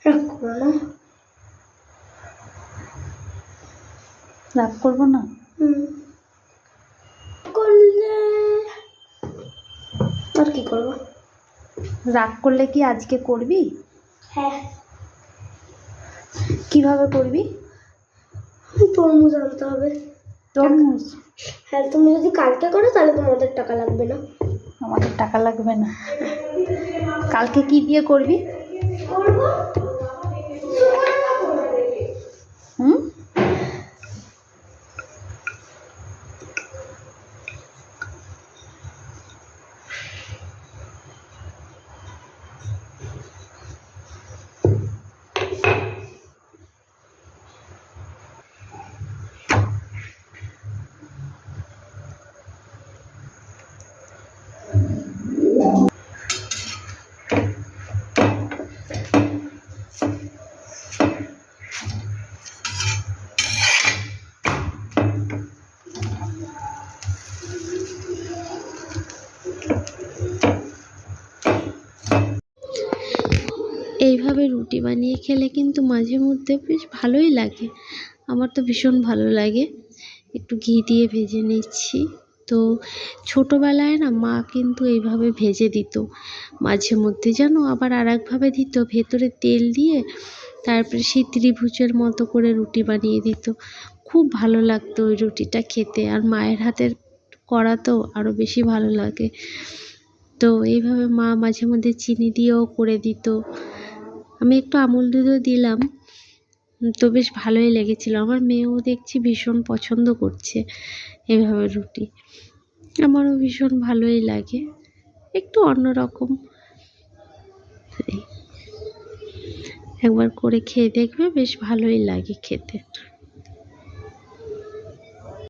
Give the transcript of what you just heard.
রাগ করো না। রাগ করবো না। করলে আর কি করবো? রাগ করলে কি আজকে করবি? হ্যাঁ। কিভাবে করবি? তরমুজ আনতে হবে। তরমুজ? হ্যাঁ, তুমি যদি কালকে করো তাহলে তোমাদের টাকা লাগবে না। আমাদের টাকা লাগবে না। কালকে কি দিয়ে করবি? হুম? এইভাবে রুটি বানিয়ে খেলে কিন্তু মাঝে মধ্যে বেশ ভালোই লাগে। আমার তো ভীষণ ভালো লাগে। একটু ঘি দিয়ে ভেজে নিচ্ছি। তো ছোটোবেলায় না মা কিন্তু এইভাবে ভেজে দিত মাঝে মধ্যে, জানো, আবার আর একভাবে দিত, ভেতরে তেল দিয়ে তারপরে সেই ত্রিভুজের মতো করে রুটি বানিয়ে দিত। খুব ভালো লাগতো ওই রুটিটা খেতে, আর মায়ের হাতের করা তো আরও বেশি ভালো লাগে। তো এইভাবে মা মাঝে মধ্যে চিনি দিয়েও করে দিত। আমি একটু আমুল দুধও দিলাম, তো বেশ ভালোই লেগেছিল। আমার মেয়েও দেখছি ভীষণ পছন্দ করছে এভাবে রুটি। আমারও ভীষণ ভালোই লাগে, একটু অন্যরকম। একবার করে খেয়ে দেখবে, বেশ ভালোই লাগে খেতে।